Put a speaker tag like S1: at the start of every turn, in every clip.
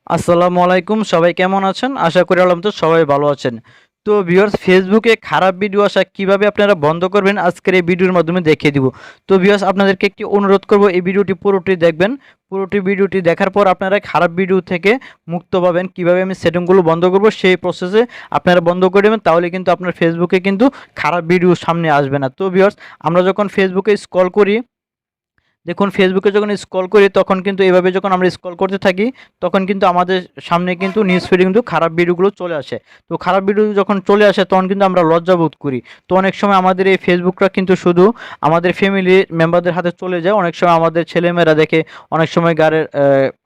S1: আসসালামু আলাইকুম, সবাই কেমন আছেন? আশা করি আলহামদুলিল্লাহ সবাই ভালো আছেন। তো ভিউয়ার্স, ফেসবুকে খারাপ ভিডিও আসা কিভাবে আপনারা বন্ধ করবেন আজকের এই ভিডিওর মাধ্যমে দেখিয়ে দিব। তো ভিউয়ার্স, আপনাদেরকে একটি অনুরোধ করব, এই ভিডিওটি পুরোটি দেখবেন। পুরোটি ভিডিওটি দেখার পর আপনারা খারাপ ভিডিও থেকে মুক্ত পাবেন। কিভাবে আমি সেটিংগুলো বন্ধ করব সেই প্রসেসে আপনারা বন্ধ করে দেবেন, তাহলে কিন্তু আপনার ফেসবুকে কিন্তু খারাপ ভিডিও সামনে আসবে না। তো ভিউয়ার্স, আমরা যখন ফেসবুকে স্ক্রল করি, দেখুন ফেসবুকে যখন স্ক্রল করি তখন কিন্তু এভাবে যখন আমরা স্ক্রল করতে থাকি তখন কিন্তু আমাদের সামনে কিন্তু নিউজ ফিডে কিন্তু খারাপ ভিডিওগুলো চলে আসে। তো খারাপ ভিডিও যখন চলে আসে তখন কিন্তু আমরা লজ্জা বোধ করি। তো অনেক সময় আমাদের এই ফেসবুকটা কিন্তু শুধু আমাদের ফ্যামিলি মেম্বারদের হাতে চলে যায়, অনেক সময় আমাদের ছেলেমেয়েরা দেখে, অনেক সময়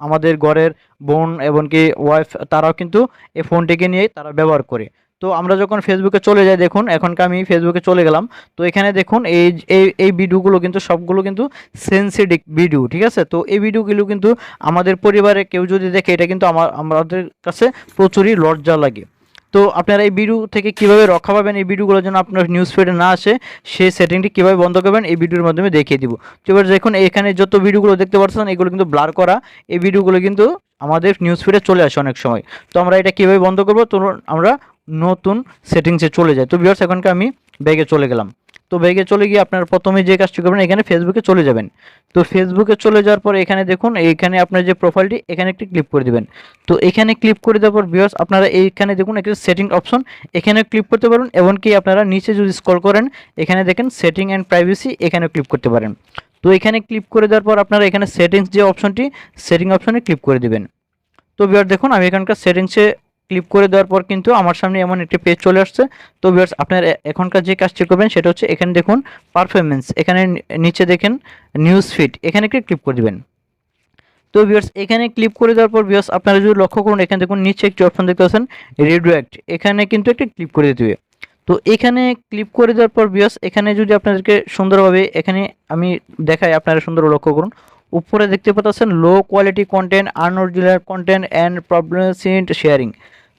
S1: আমাদের ঘরের বোন এমনকি ওয়াইফ তারাও কিন্তু এই ফোনটিকে নিয়ে তারা ব্যবহার করে। তো আমরা যখন ফেসবুকে চলে যাই, দেখুন এখনকার আমি ফেসবুকে চলে গেলাম। তো এখানে দেখুন এই এই এই ভিডিওগুলো কিন্তু সবগুলো কিন্তু সেন্সিটিভ ভিডিও, ঠিক আছে। তো এই ভিডিওগুলো কিন্তু আমাদের পরিবারে কেউ যদি দেখে, এটা কিন্তু আমাদের কাছে প্রচুরই লজ্জা লাগে। তো আপনারা এই ভিডিও থেকে কিভাবে রক্ষা পাবেন, এই ভিডিওগুলোর জন্য আপনার নিউজ ফিডে না আসে সেই সেটিংটি কিভাবে বন্ধ করবেন এই ভিডিওর মাধ্যমে দেখিয়ে দিব। তো এবার দেখুন এখানে যত ভিডিওগুলো দেখতে পাচ্ছেন এগুলো কিন্তু ব্লার করা। এই ভিডিওগুলো কিন্তু আমাদের নিউজ ফিডে চলে আসে অনেক সময়। তো আমরা এটা কিভাবে বন্ধ করব, তো আমরা নতুন সেটিংসে চলে যাই। তো ভিউয়ার্স, এখনকে আমি ব্যাগে চলে গেলাম। তো ব্যাগে চলে গিয়ে আপনার প্রথমে যে কাজটি করবেন, এখানে ফেসবুকে চলে যাবেন। তো ফেসবুকে চলে যাওয়ার পর এখানে দেখুন, এইখানে আপনার যে প্রোফাইলটি এখানে একটি ক্লিক করে দিবেন। তো এখানে ক্লিক করে দেওয়ার পর ভিউয়ার্স, আপনারা এইখানে দেখুন একটা সেটিং অপশন, এখানে ক্লিক করতে পারেন। এমনকি আপনারা নিচে যদি স্ক্রল করেন এখানে দেখেন সেটিং অ্যান্ড প্রাইভেসি, এখানে ক্লিক করতে পারেন। তো এখানে ক্লিক করে দেওয়ার পর আপনারা এখানে সেটিংস যে অপশনটি, সেটিং অপশনে ক্লিক করে দিবেন। তো ভিউয়ার্স দেখুন, আমি এখানকার সেটিংসে ক্লিক করে দেওয়ার পর কিন্তু আমার সামনে এমন একটি পেজ চলে আসছে। তো ভিউয়ার্স, আপনার এখনকার যে কাজটি করবেন সেটা হচ্ছে এখানে দেখুন পারফরমেন্স, এখানে নিচে দেখেন নিউজ ফিড, এখানে একটি ক্লিক করে দিবেন। তো ভিউয়ার্স, এখানে ক্লিক করে দেওয়ার পর ভিউয়ার্স আপনারা যদি লক্ষ্য করুন, এখানে দেখুন নিচে একটি অপশন দেখতে পাচ্ছেন রিডাইরেক্ট, এখানে কিন্তু একটি ক্লিক করে দিতে হবে। তো এখানে ক্লিক করে দেওয়ার পর ভিউয়ার্স, এখানে যদি আপনাদেরকে সুন্দরভাবে এখানে আমি দেখাই, আপনারা সুন্দর লক্ষ্য করুন, উপরে দেখতে পাচ্ছেন low quality content, unoriginal content and প্রবলেমসিন্ট শেয়ারিং।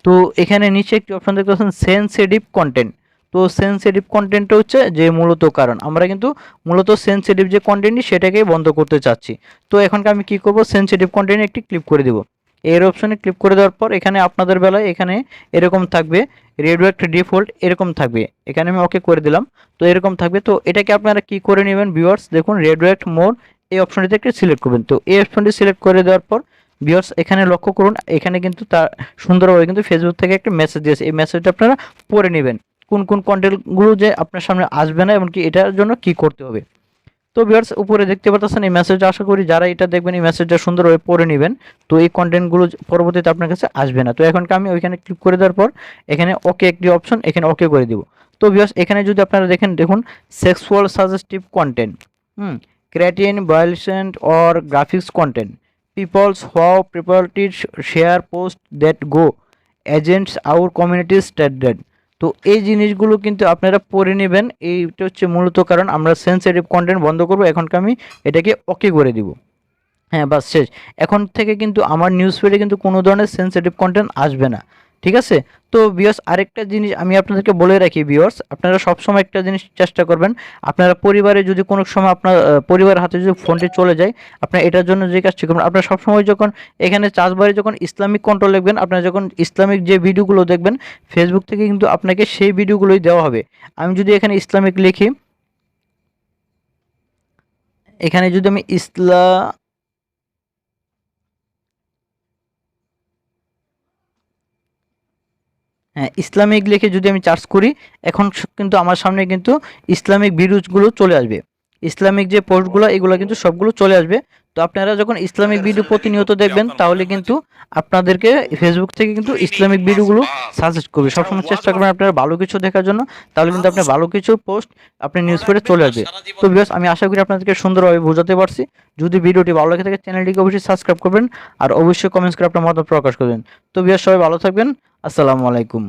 S1: তো এখানে নিচে একটি অপশন দেখতে পাচ্ছেন সেনসিটিভ কন্টেন্ট। তো সেনসিটিভ কন্টেন্টটা হচ্ছে যে মূলত কারণ আমরা কিন্তু মূলত সেনসিটিভ যে কন্টেন্টটি সেটাকেই বন্ধ করতে চাচ্ছি। তো এখনকার আমি কি করব, সেনসিটিভ কন্টেন্ট একটি ক্লিক করে দেব। এর অপশনে ক্লিক করে দেওয়ার পর এখানে আপনাদের বেলায় এখানে এরকম থাকবে রেডিয়েক্ট ডিফল্ট, এরকম থাকবে। এখানে আমি ওকে করে দিলাম। তো এরকম থাকবে। তো এটাকে আপনারা কি করে নেবেন ভিউয়ার্স, দেখুন রেডিয়েক্ট মোর এই অপশনটিতে একটি সিলেক্ট করবেন। তো এই অপশনটি সিলেক্ট করে দেওয়ার পর ভিউয়ার্স এখানে লক্ষ্য করুন, এখানে কিন্তু তার সুন্দরভাবে কিন্তু ফেসবুক থেকে একটা মেসেজ দিয়েছে। এই মেসেজটা আপনারা পড়ে নেবেন, কোন কোন কন্টেন্টগুলো যে আপনার সামনে আসবে না, এমনকি এটার জন্য কি করতে হবে। তো ভিউয়ার্স, উপরে দেখতে পাচ্ছেন এই মেসেজটা, আশা করি যারা এটা দেখবেন এই মেসেজটা সুন্দরভাবে পড়ে নেবেন। তো এই কন্টেন্টগুলো পরবর্তীতে আপনার কাছে আসবে না। তো এখনকে আমি ওইখানে ক্লিক করে দেওয়ার পর এখানে ওকে একটি অপশন, এখানে ওকে করে দিব। তো ভিউয়ার্স, এখানে যদি আপনারা দেখুন sexual suggestive content, creatine violent or graphics content, people's how properties share posts that go against our community standard। তো এই জিনিসগুলো কিন্তু আপনারা পড়ে নেবেন। এইটা হচ্ছে মূলত কারণ আমরা সেন্সিটিভ কন্টেন্ট বন্ধ করব। এখনকে আমি এটাকে ওকে করে দিব। হ্যাঁ, বাস শেষ। এখন থেকে কিন্তু আমার নিউজ ফিডে কিন্তু কোনো ধরনের সেনসিটিভ কন্টেন্ট আসবে না, ঠিক আছে। তো ভিউয়ার্স, আরেকটা জিনিস আমি আপনাদেরকে বলে রাখি ভিউয়ার্স, আপনারা সবসময় একটা জিনিস চেষ্টা করবেন, আপনারা পরিবারে যদি কোনো সময় আপনার পরিবারের হাতে যদি ফোনটি চলে যায়, আপনার এটার জন্য যে কাজটি করবেন, আপনারা সবসময় যখন এখানে চার্জবারে যখন ইসলামিক কন্ট্রোল লিখবেন, আপনারা যখন ইসলামিক যে ভিডিওগুলো দেখবেন ফেসবুক থেকে কিন্তু আপনাকে সেই ভিডিওগুলোই দেওয়া হবে। আমি যদি এখানে ইসলামিক লিখি, এখানে যদি আমি হ্যাঁ, ইসলামিক লিখে যদি আমি সার্চ করি, এখন কিন্তু আমার সামনে কিন্তু ইসলামিক ভিডিওসগুলো চলে আসবে। ইসলামিক যে পোস্টগুলো এগুলো কিন্তু সবগুলো চলে আসবে। তো আপনারা যখন ইসলামিক ভিডিও প্রতিনিয়ত দেখবেন তাহলে কিন্তু আপনাদেরকে ফেসবুক থেকে কিন্তু ইসলামিক ভিডিওগুলো সাজেস্ট করবে। সবসময় চেষ্টা করবেন আপনারা ভালো কিছু দেখার জন্য, তাহলে কিন্তু আপনার ভালো কিছু পোস্ট আপনি নিউজ ফিডে চলে আসবে। তো ভিউয়ার্স, আমি আশা করি আপনাদেরকে সুন্দরভাবে বোঝাতে পারছি। যদি ভিডিওটি ভালো লাগে থাকে চ্যানেলটিকে অবশ্যই সাবস্ক্রাইব করবেন আর অবশ্যই কমেন্টস করে আপনার মতামত প্রকাশ করবেন। তো ভিউয়ার্স, সবাই ভালো থাকবেন। আসসালামু আলাইকুম।